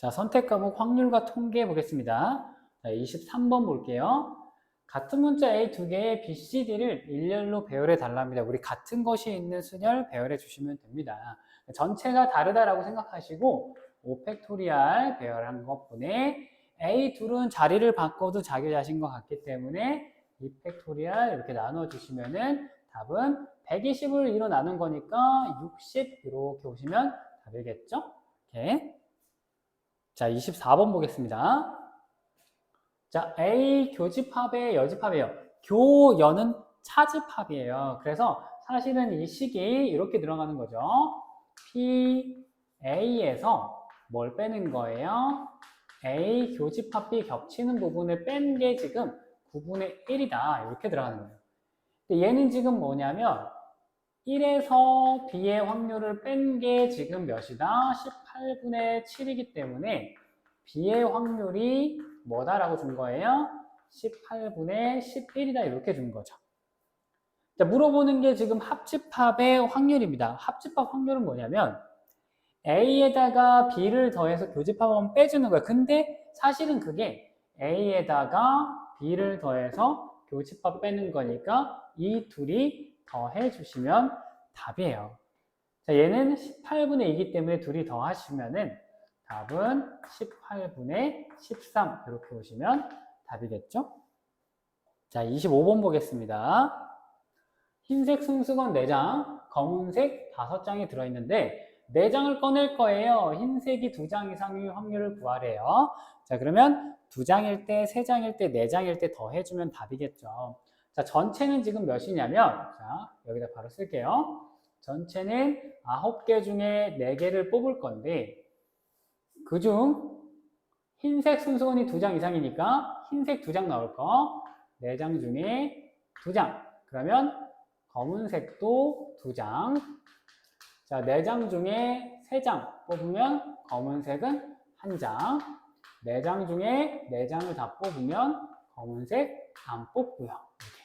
자, 선택 과목 확률과 통계 보겠습니다. 자, 23번 볼게요. 같은 문자 A 두 개의 B, C, D를 일렬로 배열해 달랍니다. 우리 같은 것이 있는 순열 배열해 주시면 됩니다. 전체가 다르다라고 생각하시고 5팩토리얼 배열한 것분에 A 둘은 자리를 바꿔도 자기 자신과 같기 때문에 2팩토리얼 이렇게 나눠주시면은 답은 120을 2로 나눈 거니까 60 이렇게 오시면 답이겠죠? 이렇게. 자, 24번 보겠습니다. 자, A 교집합의 여집합이에요. 교연은 차집합이에요. 그래서 사실은 이 식이 이렇게 들어가는 거죠. P, A에서 뭘 빼는 거예요? A 교집합 B 겹치는 부분을 뺀 게 지금 9분의 1이다. 이렇게 들어가는 거예요. 근데 얘는 지금 뭐냐면 1에서 B의 확률을 뺀 게 지금 몇이다? 18분의 7이기 때문에 B의 확률이 뭐다라고 준 거예요? 18분의 11이다 이렇게 준 거죠. 자, 물어보는 게 지금 합집합의 확률입니다. 합집합 확률은 뭐냐면 A에다가 B를 더해서 교집합하면 빼주는 거예요. 근데 사실은 그게 A에다가 B를 더해서 교집합 빼는 거니까 이 둘이 더해 주시면 답이에요. 자, 얘는 18분의 2이기 때문에 둘이 더하시면은 답은 18분의 13 이렇게 보시면 답이겠죠? 자, 25번 보겠습니다. 흰색 승수건 4장, 검은색 5장이 들어있는데 4장을 꺼낼 거예요. 흰색이 2장 이상의 확률을 구하래요. 자, 그러면 2장일 때, 3장일 때, 4장일 때 더해주면 답이겠죠. 자, 전체는 지금 몇이냐면, 자, 여기다 바로 쓸게요. 전체는 9개 중에 4개를 뽑을 건데, 그중 흰색 순수건이 2장 이상이니까 흰색 2장 나올 거, 4장 중에 2장. 그러면 검은색도 2장. 자, 4장 중에 3장 뽑으면 검은색은 1장. 4장 중에 4장을 다 뽑으면 검은색 안 뽑고요. 이렇게.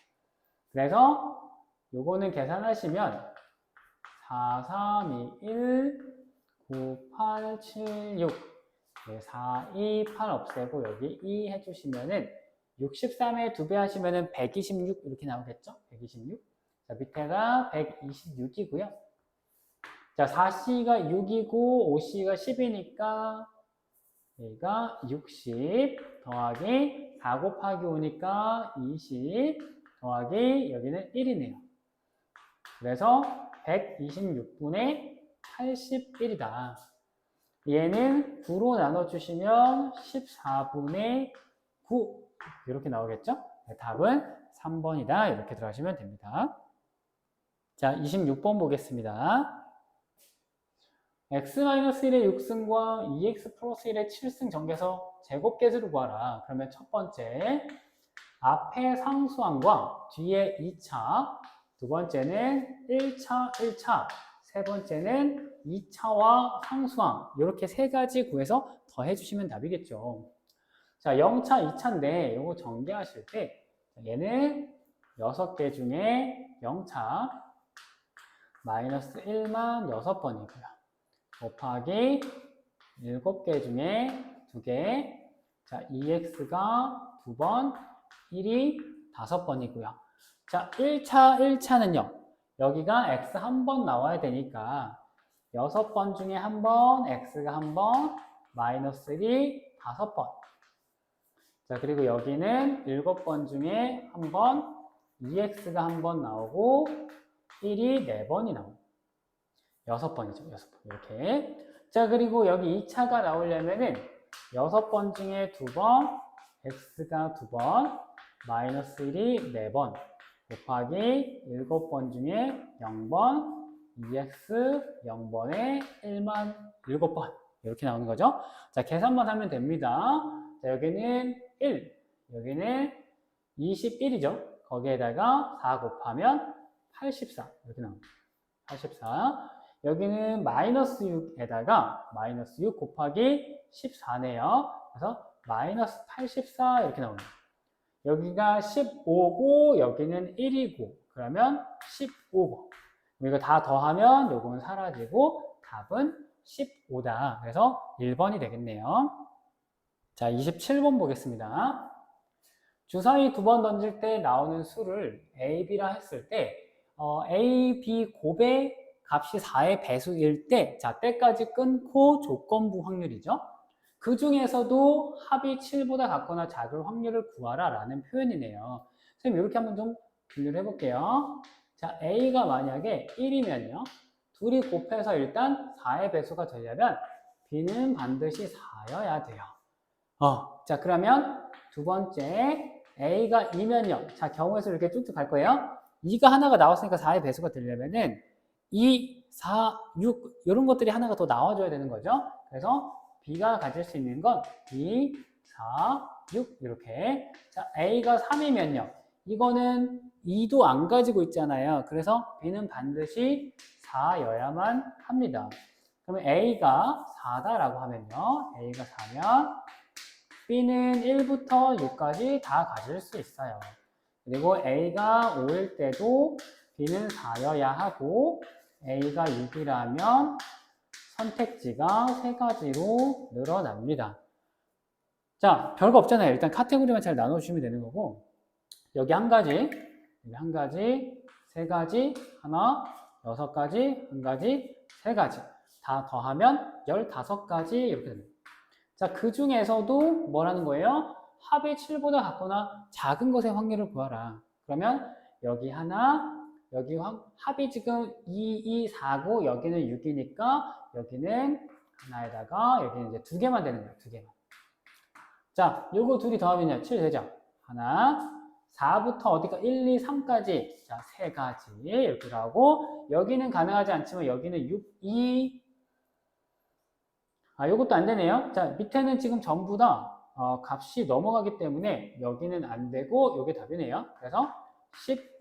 그래서 요거는 계산하시면 4, 3, 2, 1, 9, 8, 7, 6 4, 2, 8 없애고 여기 2 해주시면은 63에 2배 하시면은 126 이렇게 나오겠죠? 126. 자, 밑에가 126이고요. 자, 4C가 6이고 5C가 10이니까 여기가 60 더하기 4 곱하기 5니까 20 더하기 여기는 1이네요. 그래서 126분의 81이다. 얘는 9로 나눠주시면 14분의 9 이렇게 나오겠죠? 답은 3번이다. 이렇게 들어가시면 됩니다. 자, 26번 보겠습니다. x-1의 6승과 2x 플러스 1의 7승 정계에서 제곱계수를 구하라. 그러면 첫 번째, 앞에 상수항과 뒤에 2차, 두 번째는 1차, 1차, 세 번째는 2차와 상수항. 이렇게 세 가지 구해서 더해주시면 답이겠죠. 자, 0차, 2차인데 이거 전개하실 때 얘는 6개 중에 0차 마이너스 1만 6번이고요. 곱하기 7개 중에 2개. 자, 2x가 2번, 1이 5번이고요. 자, 1차는요. 여기가 x 한 번 나와야 되니까 6번 중에 한 번, x가 한 번, 마이너스 1이 5번. 자, 그리고 여기는 7번 중에 한 번, 2x가 한 번 나오고 1이 4번이 나옵니다. 6번이죠. 6번. 이렇게. 자, 그리고 여기 2차가 나오려면은 6번 중에 2번, x가 2번, 마이너스 1이 4번, 곱하기 7번 중에 0번, 2x 0번에 1만 7번. 이렇게 나오는 거죠. 자, 계산만 하면 됩니다. 자, 여기는 1, 여기는 21이죠. 거기에다가 4 곱하면 84. 이렇게 나옵니다. 84. 여기는 마이너스 6에다가 마이너스 6 곱하기 14네요. 그래서 마이너스 84 이렇게 나옵니다. 여기가 15고 여기는 1이고 그러면 15고 이거 다 더하면 요건 사라지고 답은 15다. 그래서 1번이 되겠네요. 자, 27번 보겠습니다. 주사위 2번 던질 때 나오는 수를 A, B라 했을 때 A, B 곱의 값이 4의 배수일 때, 자, 때까지 끊고 조건부 확률이죠. 그 중에서도 합이 7보다 같거나 작을 확률을 구하라 라는 표현이네요. 선생님 이렇게 한번 좀 분류를 해볼게요. 자, A가 만약에 1이면요. 둘이 곱해서 일단 4의 배수가 되려면 B는 반드시 4여야 돼요. 자, 그러면 두 번째 A가 2면요. 자, 경우에서 이렇게 쭉쭉 갈 거예요. 2가 하나가 나왔으니까 4의 배수가 되려면은 2, 4, 6 이런 것들이 하나가 더 나와줘야 되는 거죠. 그래서 B가 가질 수 있는 건 2, 4, 6 이렇게. 자, A가 3이면요. 이거는 2도 안 가지고 있잖아요. 그래서 B는 반드시 4여야만 합니다. 그러면 A가 4다라고 하면요. A가 4면 B는 1부터 6까지 다 가질 수 있어요. 그리고 A가 5일 때도 B는 4여야 하고 A가 6이라면 선택지가 3가지로 늘어납니다. 자, 별거 없잖아요. 일단 카테고리만 잘 나눠주시면 되는 거고 여기 한 가지, 여기 한 가지, 3가지, 하나, 6가지, 한 가지, 3가지 다 더하면 15가지 이렇게 됩니다. 자, 그 중에서도 뭐라는 거예요? 합이 7보다 같거나 작은 것의 확률을 구하라. 그러면 여기 하나, 여기 합이 지금 2, 2, 4고 여기는 6이니까 여기는 하나에다가 여기는 이제 2개만 되는 거예요. 2개만. 자, 요거 둘이 더하면요. 7 되죠? 하나, 4부터 어디가 1, 2, 3까지. 자, 3가지 이렇게 하고 여기는 가능하지 않지만 여기는 6, 2, 요것도 안 되네요. 자, 밑에는 지금 전부 다 값이 넘어가기 때문에 여기는 안 되고 여기 답이네요. 그래서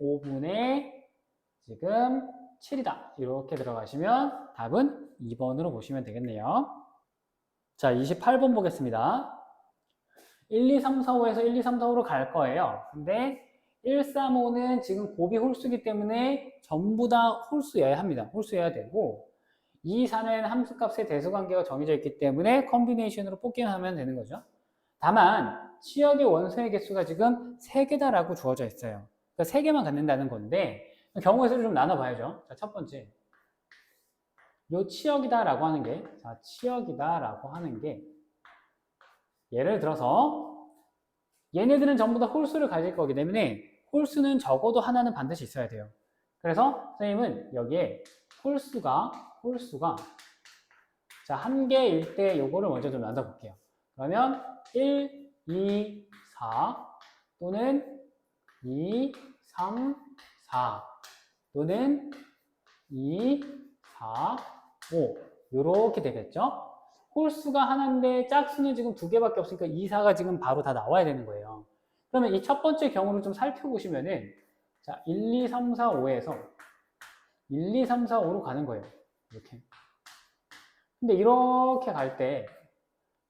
15분의 지금 7이다. 이렇게 들어가시면 답은 2번으로 보시면 되겠네요. 자, 28번 보겠습니다. 1, 2, 3, 4, 5에서 1, 2, 3, 4, 5로 갈 거예요. 근데 1, 3, 5는 지금 곱이 홀수기 때문에 전부 다 홀수여야 합니다. 홀수여야 되고 2, 4는 함수값의 대수관계가 정해져 있기 때문에 컨비네이션으로 뽑기만 하면 되는 거죠. 다만 치역의 원소의 개수가 지금 3개다라고 주어져 있어요. 그러니까 3개만 갖는다는 건데 경우의 수를 좀 나눠봐야죠. 자, 첫 번째 요 치역이다라고 하는 게 자, 치역이다라고 하는 게 예를 들어서 얘네들은 전부 다 홀수를 가질 거기 때문에 홀수는 적어도 하나는 반드시 있어야 돼요. 그래서 선생님은 여기에 홀수가 자, 한 개일 때 요거를 먼저 좀 나눠 볼게요. 그러면 1, 2, 4 또는 2, 3, 4 또는 2, 4, 5 요렇게 되겠죠? 홀수가 하나인데 짝수는 지금 2개밖에 없으니까 2, 4가 지금 바로 다 나와야 되는 거예요. 그러면 이 첫 번째 경우를 좀 살펴보시면은 자, 1, 2, 3, 4, 5에서 1, 2, 3, 4, 5로 가는 거예요. 이렇게. 근데 이렇게 갈 때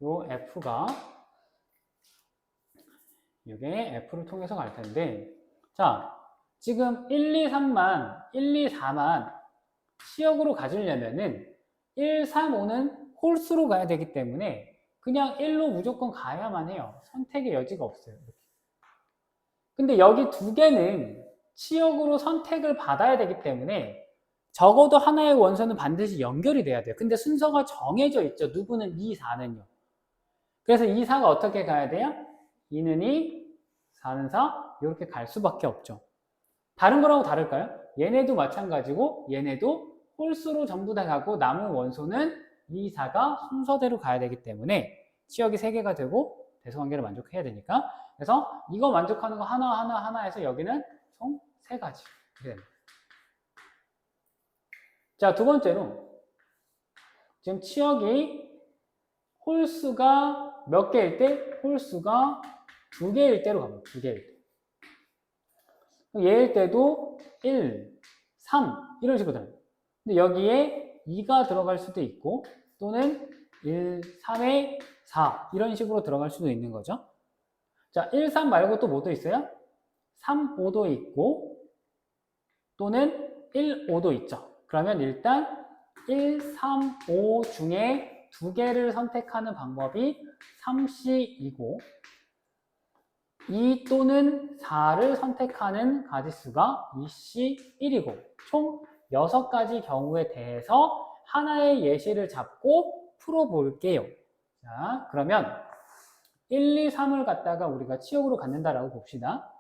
요 F가 이게 F를 통해서 갈 텐데 자, 지금 1, 2, 3만 1, 2, 4만 치역으로 가지려면은 1, 3, 5는 홀수로 가야 되기 때문에 그냥 1로 무조건 가야만 해요. 선택의 여지가 없어요. 이렇게. 근데 여기 2개는 치역으로 선택을 받아야 되기 때문에 적어도 하나의 원소는 반드시 연결이 돼야 돼요. 근데 순서가 정해져 있죠. 누구는 2, 4는요. 그래서 2, 4가 어떻게 가야 돼요? 2는 2, 4는 4 이렇게 갈 수밖에 없죠. 다른 거라고 다를까요? 얘네도 마찬가지고 얘네도 홀수로 전부 다 가고 남은 원소는 2, 4가 순서대로 가야 되기 때문에 치역이 3개가 되고 대소관계를 만족해야 되니까 그래서 이거 만족하는 거 하나 해서 여기는 총 3가지 이렇게 됩니다. 자, 두 번째로 지금 치역이 홀수가 몇 개일 때? 홀수가 2개일 때로 갑니다. 2개일 때. 얘일 때도 1, 3 이런 식으로 됩니다. 근데 여기에 2가 들어갈 수도 있고 또는 1, 3에 4 이런 식으로 들어갈 수도 있는 거죠. 자, 1, 3 말고 또 뭐도 있어요? 3, 5도 있고 또는 1, 5도 있죠. 그러면 일단 1, 3, 5 중에 2개를 선택하는 방법이 3C이고 2 또는 4를 선택하는 가지수가 2C1이고 총 6가지 경우에 대해서 하나의 예시를 잡고 풀어볼게요. 자, 그러면 1, 2, 3을 갖다가 우리가 치역으로 갖는다라고 봅시다.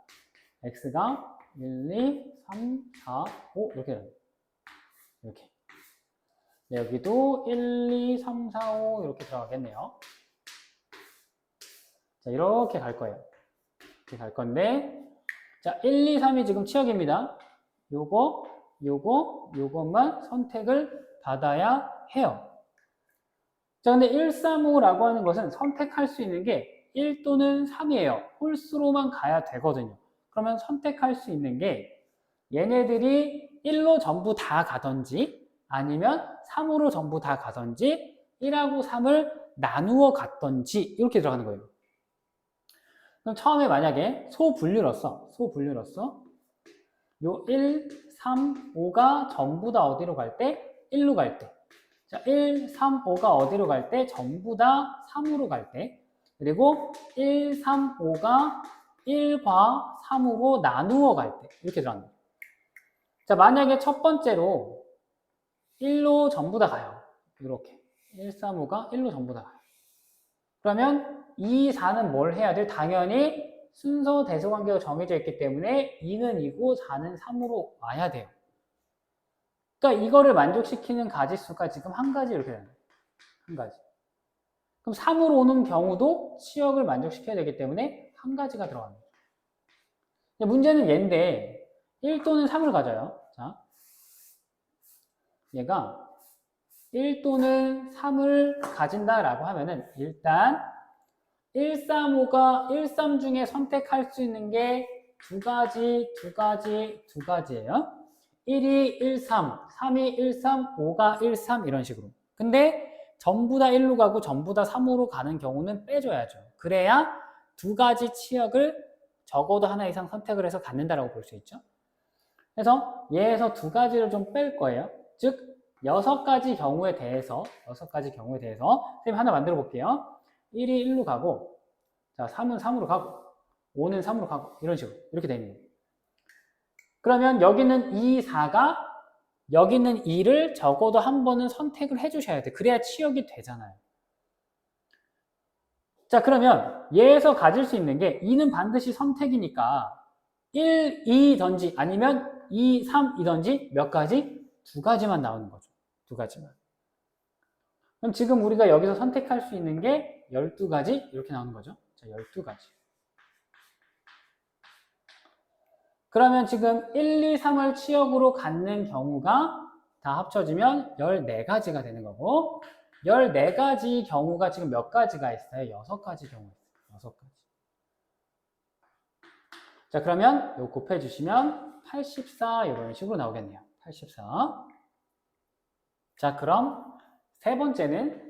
x가 1, 2, 3, 4, 5 이렇게 이렇게. 네, 여기도 1, 2, 3, 4, 5 이렇게 들어가겠네요. 자, 이렇게 갈 거예요. 이렇게 갈 건데, 자, 1, 2, 3이 지금 치역입니다. 요것만 선택을 받아야 해요. 자, 근데 1, 3, 5라고 하는 것은 선택할 수 있는 게 1 또는 3이에요. 홀수로만 가야 되거든요. 그러면 선택할 수 있는 게 얘네들이 1로 전부 다 가든지 아니면 3으로 전부 다 가든지 1하고 3을 나누어 갔든지 이렇게 들어가는 거예요. 그럼 처음에 만약에 소분류로서 요 1, 3, 5가 전부 다 어디로 갈 때? 1로 갈 때. 자, 1, 3, 5가 어디로 갈 때? 전부 다 3으로 갈 때. 그리고 1, 3, 5가 1과 3으로 나누어 갈 때. 이렇게 들어갑니다. 자, 만약에 첫 번째로 1로 전부 다 가요. 이렇게. 1, 3, 5가 1로 전부 다 가요. 그러면 2, 4는 뭘 해야 돼? 당연히 순서 대소관계가 정해져 있기 때문에 2는 2고 4는 3으로 와야 돼요. 그러니까 이거를 만족시키는 가지수가 지금 한 가지 이렇게 되는 거예요. 한 가지. 그럼 3으로 오는 경우도 치역을 만족시켜야 되기 때문에 한 가지가 들어갑니다. 문제는 얘인데 1 또는 3을 가져요. 자, 얘가 1 또는 3을 가진다라고 하면은 일단 1, 3, 5가 1, 3 중에 선택할 수 있는 게 두 가지예요. 1이 1, 3, 3이 1, 3, 5가 1, 3 이런 식으로. 근데 전부 다 1로 가고 전부 다 3으로 가는 경우는 빼줘야죠. 그래야 두 가지 치역을 적어도 하나 이상 선택을 해서 갖는다라고 볼 수 있죠. 그래서 얘에서 두 가지를 좀 뺄 거예요. 즉 6가지 경우에 대해서 선생님 하나 만들어 볼게요. 1이 1로 가고, 자, 3은 3으로 가고, 5는 3으로 가고, 이런 식으로. 이렇게 되는 거예요. 그러면 여기는 2, 4가, 여기는 2를 적어도 한 번은 선택을 해주셔야 돼. 그래야 치역이 되잖아요. 자, 그러면 얘에서 가질 수 있는 게 2는 반드시 선택이니까 1, 2든지 아니면 2, 3이든지 몇 가지? 두 가지만 나오는 거죠. 두 가지만. 그럼 지금 우리가 여기서 선택할 수 있는 게 12가지 이렇게 나오는 거죠. 자, 12가지. 그러면 지금 1, 2, 3을 치역으로 갖는 경우가 다 합쳐지면 14가지가 되는 거고 14가지 경우가 지금 몇 가지가 있어요? 6가지 경우 있어요. 6가지. 자, 그러면 이거 곱해주시면 84 이런 식으로 나오겠네요. 84. 자, 그럼 세 번째는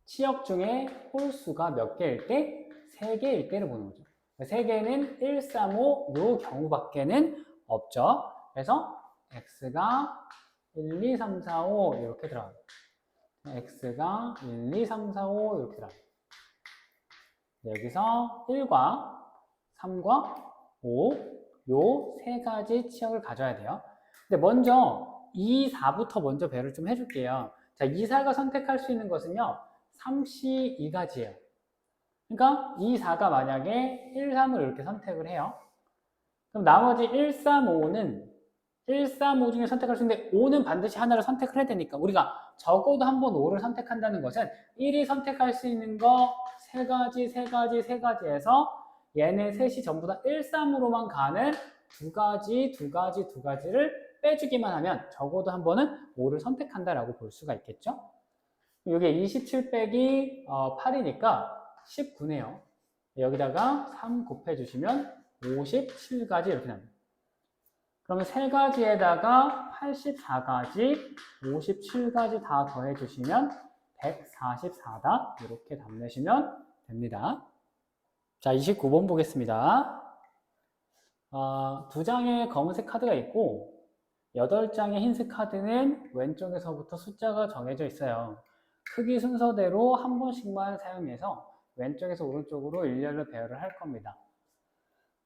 치역 중에 홀수가 몇 개일 때? 3개일 때를 보는 거죠. 3개는 1, 3, 5 요 경우밖에는 없죠. 그래서 x가 1, 2, 3, 4, 5 이렇게 들어가요. x가 1, 2, 3, 4, 5 이렇게 들어가요. 여기서 1과 3과 5 요 세 가지 치역을 가져야 돼요. 근데 먼저 2, 4부터 먼저 배를 좀 해줄게요. 자, 2, 4가 선택할 수 있는 것은요. 3C 2가지예요. 그러니까 2, 4가 만약에 1, 3을 이렇게 선택을 해요. 그럼 나머지 1, 3, 5는 1, 3, 5 중에 선택할 수 있는데 5는 반드시 하나를 선택을 해야 되니까 우리가 적어도 한 번 5를 선택한다는 것은 1이 선택할 수 있는 거 3가지에서 얘네 셋이 전부 다 1, 3으로만 가는 두 가지를 빼주기만 하면 적어도 한 번은 5를 선택한다라고 볼 수가 있겠죠. 이게 27 빼기 8이니까 19네요. 여기다가 3 곱해주시면 57가지 이렇게 납니다. 그러면 3가지에다가 84가지, 57가지 다 더해주시면 144다. 이렇게 답 내시면 됩니다. 자, 29번 보겠습니다. 두 장의 검은색 카드가 있고 8장의 흰색 카드는 왼쪽에서부터 숫자가 정해져 있어요. 크기 순서대로 한 번씩만 사용해서 왼쪽에서 오른쪽으로 일렬로 배열을 할 겁니다.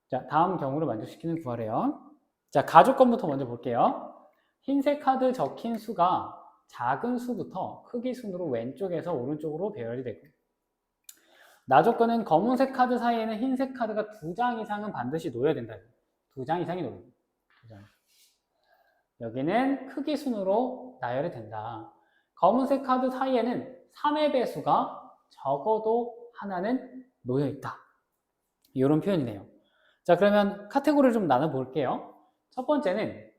자, 다음 경우를 만족시키는 구하래요. 자, 가족 건부터 먼저 볼게요. 흰색 카드 적힌 수가 작은 수부터 크기 순으로 왼쪽에서 오른쪽으로 배열이 되고, 나조건은 검은색 카드 사이에는 흰색 카드가 2장 이상은 반드시 놓여야 된다. 2장 이상이 놓여야 된다. 2장. 여기는 크기 순으로 나열이 된다. 검은색 카드 사이에는 3의 배수가 적어도 하나는 놓여있다. 이런 표현이네요. 자, 그러면 카테고리를 좀 나눠볼게요. 첫 번째는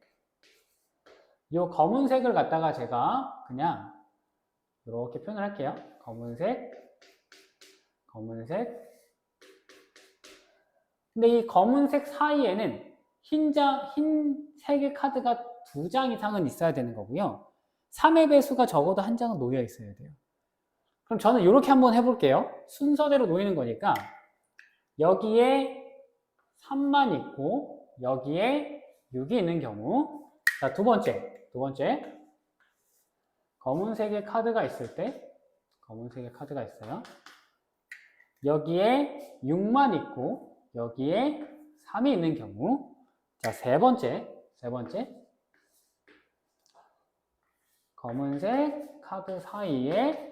이 검은색을 갖다가 제가 그냥 이렇게 표현을 할게요. 검은색. 근데 이 검은색 사이에는 흰색의 카드가 2장 이상은 있어야 되는 거고요. 3의 배수가 적어도 한 장은 놓여 있어야 돼요. 그럼 저는 이렇게 한번 해볼게요. 순서대로 놓이는 거니까 여기에 3만 있고 여기에 6이 있는 경우, 자, 두 번째 검은색의 카드가 있을 때, 검은색의 카드가 있어요. 여기에 6만 있고 여기에 3이 있는 경우, 자, 세 번째 검은색 카드 사이에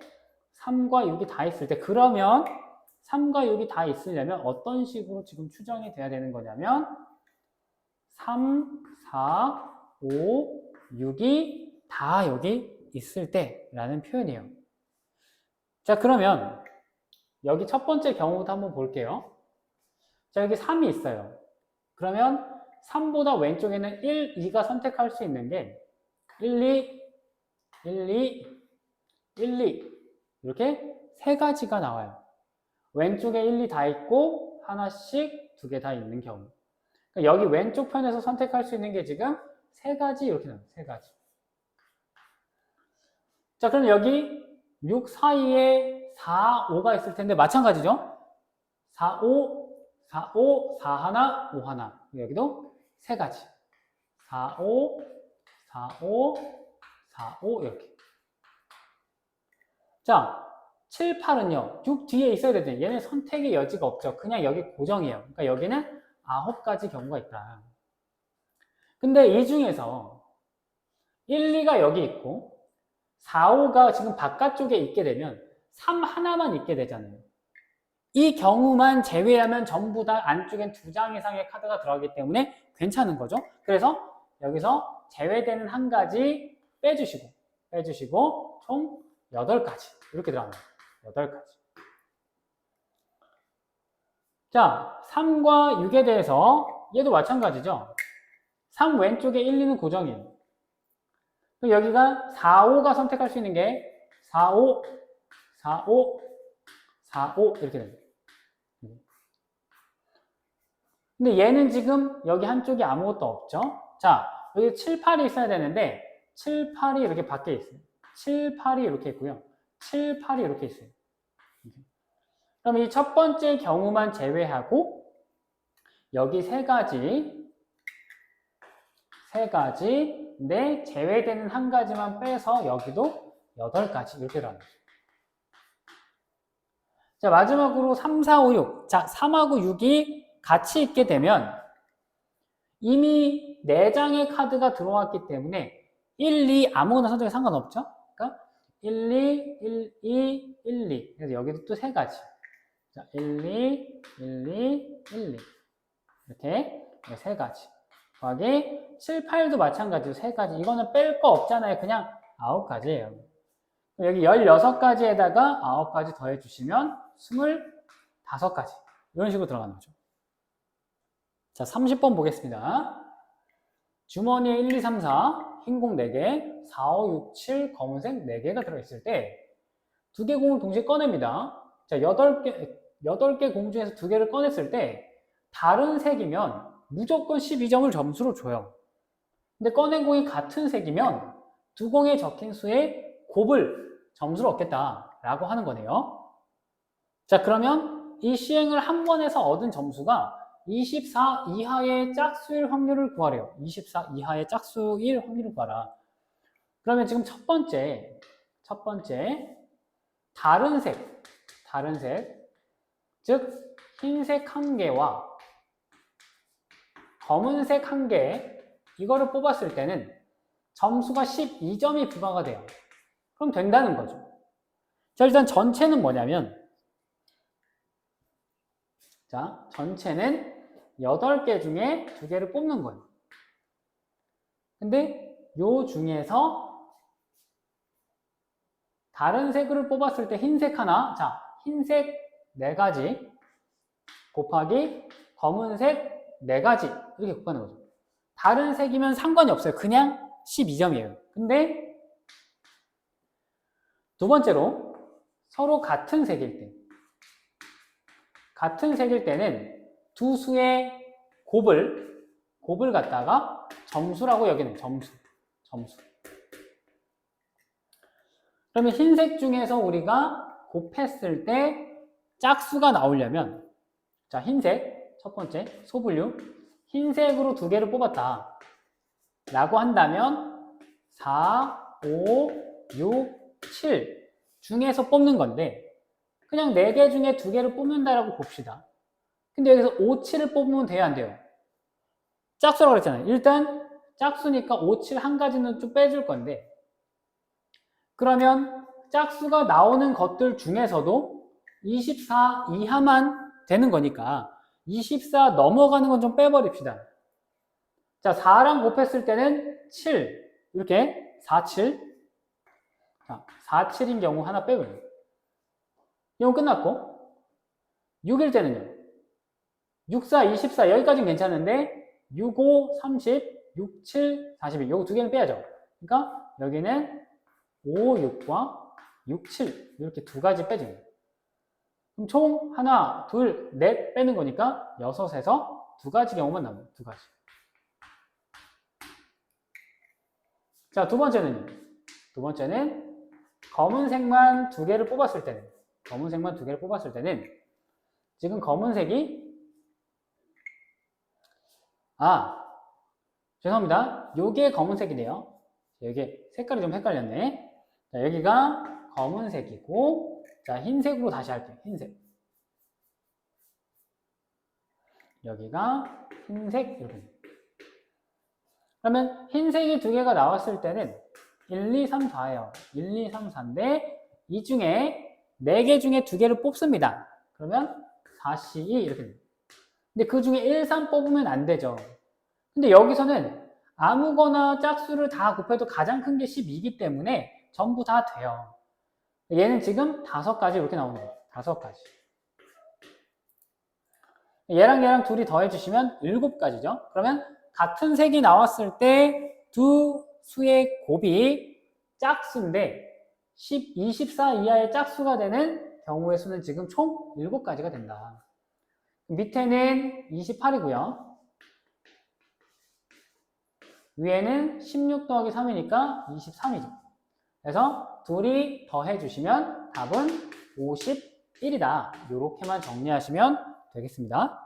3과 6이 다 있을 때, 그러면 3과 6이 다 있으려면 어떤 식으로 지금 추정이 돼야 되는 거냐면 3, 4, 5, 6이 다 여기 있을 때 라는 표현이에요. 자, 그러면 여기 첫 번째 경우부터 한번 볼게요. 자, 여기 3이 있어요. 그러면 3보다 왼쪽에는 1, 2가 선택할 수 있는 게 1, 2 이렇게 세 가지가 나와요. 왼쪽에 1, 2 다 있고 하나씩 2개 다 있는 경우. 그러니까 여기 왼쪽 편에서 선택할 수 있는 게 지금 세 가지 이렇게 나와요. 세 가지. 자, 그럼 여기 6 사이에 4, 5가 있을 텐데 마찬가지죠? 4, 5, 4, 5, 4 하나, 5 하나. 여기도 세 가지. 4, 5, 4, 5, 4, 5 이렇게. 자, 7, 8은요. 6 뒤에 있어야 되죠. 얘는 선택의 여지가 없죠. 그냥 여기 고정이에요. 그러니까 여기는 9가지 경우가 있다. 근데 이 중에서 1, 2가 여기 있고 4, 5가 지금 바깥쪽에 있게 되면 3 하나만 있게 되잖아요. 이 경우만 제외하면 전부 다 안쪽엔 2장 이상의 카드가 들어가기 때문에 괜찮은 거죠. 그래서 여기서 제외되는 한 가지 빼주시고 총 8가지 이렇게 들어갑니다. 8가지. 자, 3과 6에 대해서 얘도 마찬가지죠. 3 왼쪽에 1, 2는 고정이에요. 여기가 4, 5가 선택할 수 있는 게 4, 5, 4, 5, 4, 5 이렇게 됩니다. 근데 얘는 지금 여기 한쪽에 아무것도 없죠. 자, 여기 7, 8이 있어야 되는데 7, 8이 이렇게 밖에 있어요. 7, 8이 이렇게 있고요. 7, 8이 이렇게 있어요. 그럼 이 첫 번째 경우만 제외하고 여기 세 가지인데 제외되는 한 가지만 빼서 여기도 8가지 이렇게 들어갑니다. 자, 마지막으로 3, 4, 5, 6. 자, 3하고 6이 같이 있게 되면 이미 4장의 카드가 들어왔기 때문에 1, 2 아무거나 선택해 상관없죠? 그러니까 1, 2, 1, 2, 1, 2. 그래서 여기도 또 세 가지. 자, 1, 2, 1, 2, 1, 2. 이렇게 세 가지. 더하기 7, 8도 마찬가지로 세 가지. 이거는 뺄 거 없잖아요. 그냥 9가지예요. 여기 16가지에다가 9가지 더해주시면 25가지. 이런 식으로 들어가는 거죠. 자, 30번 보겠습니다. 주머니에 1, 2, 3, 4, 흰 공 4개, 4, 5, 6, 7, 검은색 4개가 들어있을 때 2개 공을 동시에 꺼냅니다. 자, 8개 공 중에서 2개를 꺼냈을 때 다른 색이면 무조건 12점을 점수로 줘요. 근데 꺼낸 공이 같은 색이면 두 공에 적힌 수의 곱을 점수를 얻겠다라고 하는 거네요. 자, 그러면 이 시행을 한 번 해서 얻은 점수가 24 이하의 짝수일 확률을 구하래요. 24 이하의 짝수일 확률을 구하라. 그러면 지금 첫 번째, 다른 색, 즉 흰색 1개와 검은색 1개, 이거를 뽑았을 때는 점수가 12점이 부과가 돼요. 그럼 된다는 거죠. 자, 일단 전체는 뭐냐면, 자, 전체는 8개 중에 2개를 뽑는 거예요. 근데 요 중에서 다른 색을 뽑았을 때 흰색 하나, 자, 흰색 4가지 곱하기 검은색 4가지 이렇게 곱하는 거죠. 다른 색이면 상관이 없어요. 그냥 12점이에요. 근데 두 번째로 서로 같은 색일 때는 두 수의 곱을 갖다가 점수라고 여기는 점수. 그러면 흰색 중에서 우리가 곱했을 때 짝수가 나오려면, 자, 흰색 첫 번째 소분류, 흰색으로 2개를 뽑았다 라고 한다면 4, 5, 6, 7 중에서 뽑는 건데, 그냥 4개 중에 2개를 뽑는다라고 봅시다. 근데 여기서 5, 7을 뽑으면 돼요, 안 돼요? 짝수라고 그랬잖아요. 일단 짝수니까 5, 7 한 가지는 좀 빼줄 건데, 그러면 짝수가 나오는 것들 중에서도 24 이하만 되는 거니까 24 넘어가는 건 좀 빼버립시다. 자, 4랑 곱했을 때는 7 이렇게 4, 7 자, 4, 7인 경우 하나 빼버려요. 이건 끝났고 6일 때는요 6, 4, 24 여기까지는 괜찮은데 6, 5, 30, 6, 7, 41 요거 2개는 빼야죠. 그러니까 여기는 5, 6과 6, 7 이렇게 2가지 빼줍니다. 그럼 총 하나, 둘, 넷 빼는 거니까 6에서 2가지 경우만 남아요. 2가지. 자, 두 번째는 검은색만 2개를 뽑았을 때는 지금 검은색이 죄송합니다. 요게 검은색이네요. 여기 색깔이 좀 헷갈렸네. 자, 여기가 검은색이고, 자, 흰색으로 다시 할게요. 흰색. 여기가 흰색, 이렇게. 그러면 흰색이 2개가 나왔을 때는 1, 2, 3, 4예요. 1, 2, 3, 4인데, 이 중에 4개 중에 2개를 뽑습니다. 그러면 4C2 이렇게 됩니다. 근데 그 중에 1, 3 뽑으면 안 되죠. 근데 여기서는 아무거나 짝수를 다 곱해도 가장 큰 게 12이기 때문에 전부 다 돼요. 얘는 지금 5가지 이렇게 나오는 거예요. 5가지. 얘랑 둘이 더해주시면 7가지죠. 그러면 같은 색이 나왔을 때 두 수의 곱이 짝수인데 24 이하의 짝수가 되는 경우의 수는 지금 총 7가지가 된다. 밑에는 28이고요. 위에는 16 더하기 3이니까 23이죠. 그래서 둘이 더해주시면 답은 51이다. 이렇게만 정리하시면 되겠습니다.